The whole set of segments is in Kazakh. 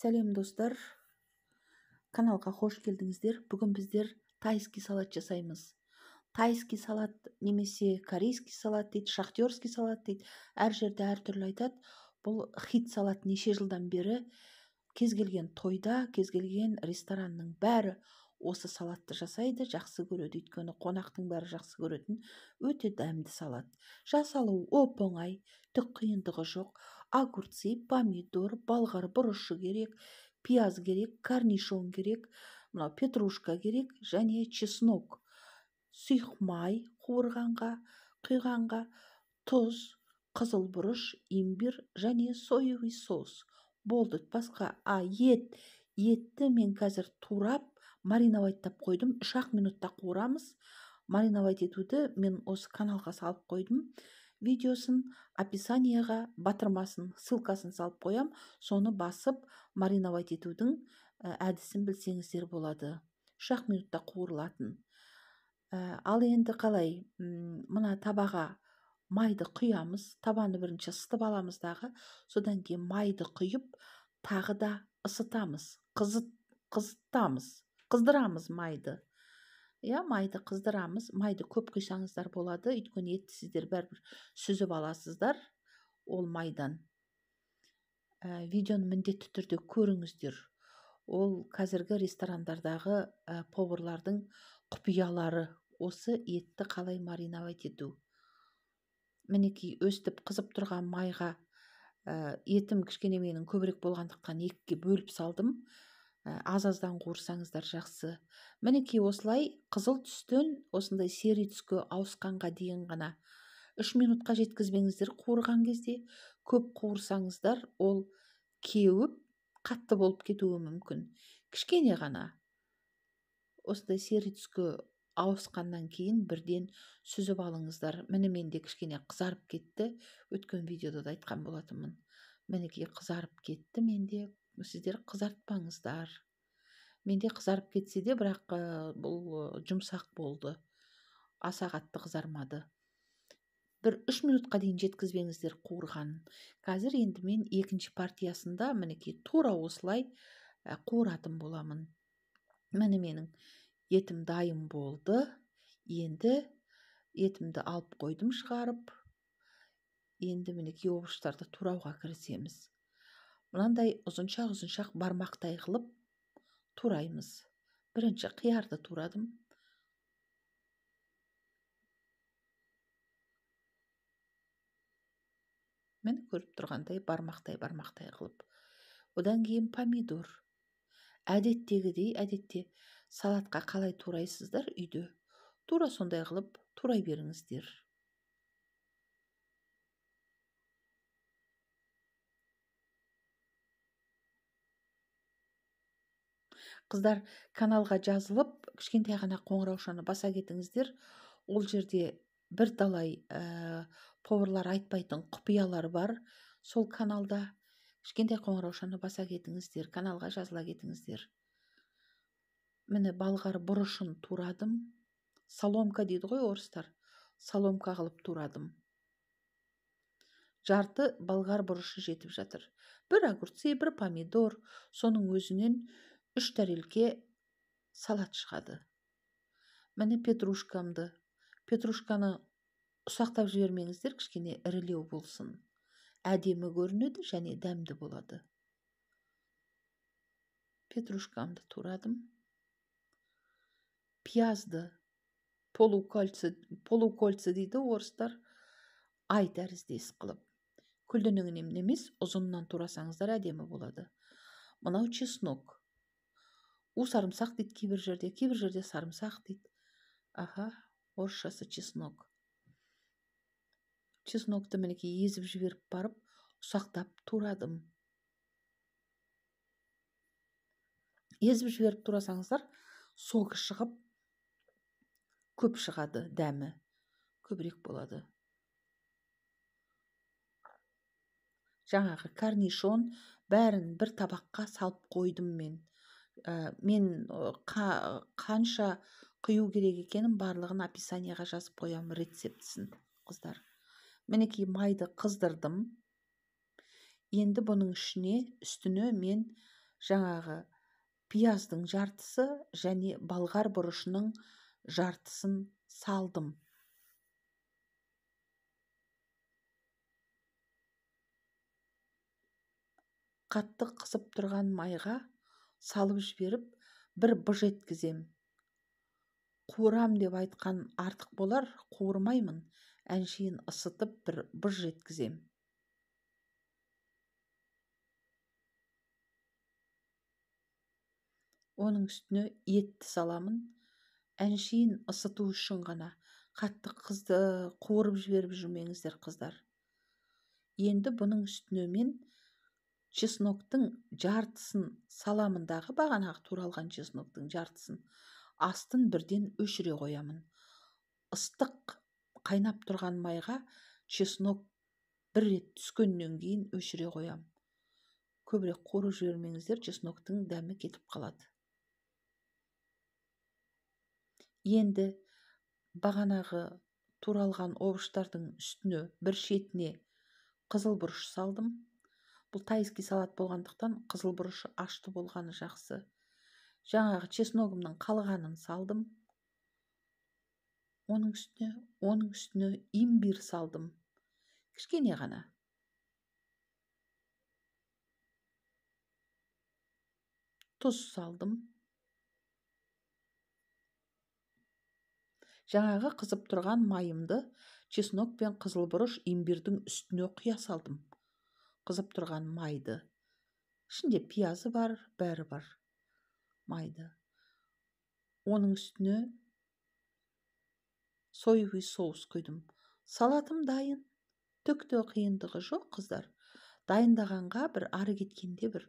Сәлем достар, каналға қош келдіңіздер. Бүгін біздер тайский салат жасаймыз. Тайский салат немесе корейский салат дейді, шахтерский салат дейді. Әр жерде әр түрлі айтады. Бұл хит салат неше жылдан бері кез келген тойда, кез келген ресторанның бәрі осы салатты жасайды, жақсы көреді. Өйткені қонақтың бәрі жақсы көретін өте дәмді салат. Жасалу оп-оңай, түк қиындығы жоқ. Огурцы, помидор, болгар бұрышы керек, пияз керек, корнишон керек, мынау петрушка керек және чеснок. Сұйық май құйғанға, тұз, қызыл бұрыш, имбир және соевый сос. Болды, басқа. Етті мен қазір турап, мариновайттап қойдым. 3 минутта қуырамыз. Мариновайт етуді мен осы каналға салып қойдым. Видеосын описанияға батырмасын, ссылкасын салып қоям. Соны басып, мариновайт етудің әдісін білсеңіздер болады. 3 минутта қуырылатын. Ал енді қалай? Мына табаға майды құямыз. Табаны бірінші ысытып аламыз дағы. Содан кейін майды құйып, тағы да ысытамыз. Қыздырамыз майды. Майды қыздырамыз. Майды көп құйсаңыздар болады. Өйткені етті сіздер бәрібір сүзіп аласыздар ол майдан. Видеоны міндетті түрде көріңіздер. Ол қазіргі ресторандардағы поварлардың құпиялары. Осы етті қалай мариновать ету. Мінекей өстіп қызып тұрған майға етім кішкене менің көбірек болғандықтан 2-ге бөліп салдым. Аз-аздан қуырсаңыздар жақсы. Мінекей осылай қызыл түстен осындай сері түске ауысқанға дейін ғана 3 минутқа жеткізбеңіздер қуырған кезде. Көп қуырсаңыздар ол кеуіп қатты болып кетуі мүмкін. Кішкене ғана осындай сері түске ауысқаннан кейін бірден сүзіп алыңыздар. Міне менде кішкене қызарып кетті. Өткен видеода да айтқан болатынмын. Мінекей қызарып кетті менде. Сіздер қызартпаңыздар. Менде қызарып кетсе де, бірақ бұл жұмсақ болды. Аса қатты қызармады. 3 минутқа дейін жеткізбеңіздер қуырған. Қазір енді мен екінші партиясында мінекей тура осылай қуыратын боламын. Міне менің етім дайын болды. Енді етімді алып қойдым шығарып. Енді мінекей овощтарды турауға кірісеміз. Мынандай ұзыншақ бармақтай қылып тураймыз. Бірінші қиярды турадым. Мен көріп тұрғандай бармақтай қылып. Одан кейін помидор. Әдетте салатқа қалай турайсыздар үйде. Тура сондай қылып турай беріңіздер. Қыздар, каналға жазылып, кішкентай ғана қоңыраушаны баса кетіңіздер. Ол жерде бір талай поварлар айтпайтын құпиялар бар. Сол каналда кішкентай қоңыраушаны баса кетіңіздер. Каналға жазыла кетіңіздер. Міне болгар бұрышын турадым. Соломка дейді ғой орыстар. Соломка қылып турадым. Жарты болгар бұрышы жетіп жатыр. Бір огурцы, бір помидор, соның өзінен 3 тәрелке салат шығады. Міне петрушкамды. Петрушканы ұсақтап жібермеңіздер, кішкене ірілеу болсын. Әдемі көрінеді және дәмді болады. Петрушкамды турадым. Пиязды полукольцы дейді орыстар. Ай тәріздес қылып. Күлденеңінен емес, ұзыннан турасаңыздар әдемі болады. Мынау чеснок. Сарымсақ дейді кейбір жерде сарымсақ дейді. Орысшасы чеснок. Чеснокты мінекей езіп жіберіп барып, ұсақтап турадым. Езіп жіберіп турасаңыздар, соғы шығып, көп шығады дәмі. Көбірек болады. Жаңағы корнишон бәрін бір табаққа салып қойдым мен. Мен қанша құю керек екенін барлығын описанияға жазып қоям рецептісін, қыздар. Мінекей майды қыздырдым. Енді бұның үстіне мен жаңағы пияздың жартысы және болгар бұрышының жартысын салдым. Қатты қысып тұрған майға салып жіберіп, бір быж еткізем. Қуырам деп айтқан артық болар, қуырмаймын. Әншейін ысытып бір быж еткізем. Оның үстіне етті саламын. Әншейін ысыту үшін ғана. Қатты қызды қуырып жіберіп жүрмеңіздер, қыздар. Енді бұның үстіне мен чесноктың жартысын саламындағы, бағанағы туралған чесноктың жартысын астын бірден өшіре қоямын. Ыстық қайнап тұрған майға чеснок бір рет түскеннен кейін өшіре қоям. Көбірек қуырып жібермеңіздер, чесноктың дәмі кетіп қалады. Енді бағанағы туралған овощтардың үстіне бір шетіне қызыл бұрыш салдым. Бұл тайский салат болғандықтан қызыл бұрышы ашты болғаны жақсы. Жаңағы чесногымның қалғанын салдым. Оның үстіне имбир салдым. Кішкене ғана. Тұз салдым. Жаңағы қызып тұрған майымды чеснок пен қызыл бұрыш имбирдің үстіне құя салдым. Қызып тұрған майды. Ішінде пиязы бар, бәрі бар. Майды. Оның үстіне соевый соус құйдым. Салатым дайын. Түкте қиындығы жоқ, қыздар. Дайындағанға бір ары кеткенде бір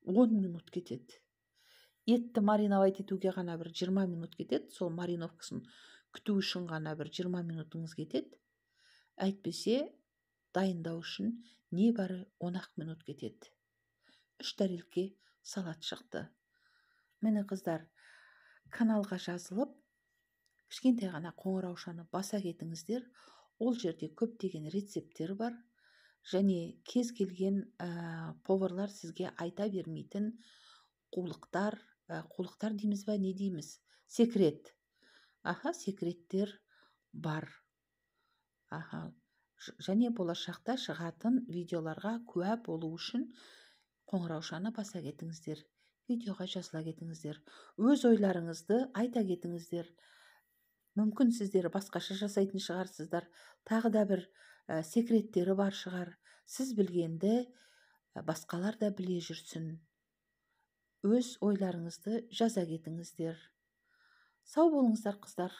10 минут кетеді. Етті мариновать етуге ғана бір 20 минут кетеді. Сол мариновкасын күту үшін ғана бір 20 минутыңыз кетеді. Әйтпесе дайындау үшін небәрі 10 минут кетеді. 3 тәрелке салат шықты. Мені қыздар, каналға жазылып, кішкентай ғана қоңыраушаны баса кетіңіздер. Ол жерде көптеген рецепттер бар. Және кез келген поварлар сізге айта бермейтін қулықтар дейміз бе, не дейміз? Секрет. Секреттер бар. Және болашақта шығатын видеоларға куә болу үшін қоңыраушаны баса кетіңіздер. Видеоға жазыла кетіңіздер. Өз ойларыңызды айта кетіңіздер. Мүмкін сіздер басқаша жасайтын шығарсыздар. Тағы да бір секреттері бар шығар. Сіз білгенді басқалар да біле жүрсін. Өз ойларыңызды жаза кетіңіздер. Сау болыңыздар, қыздар.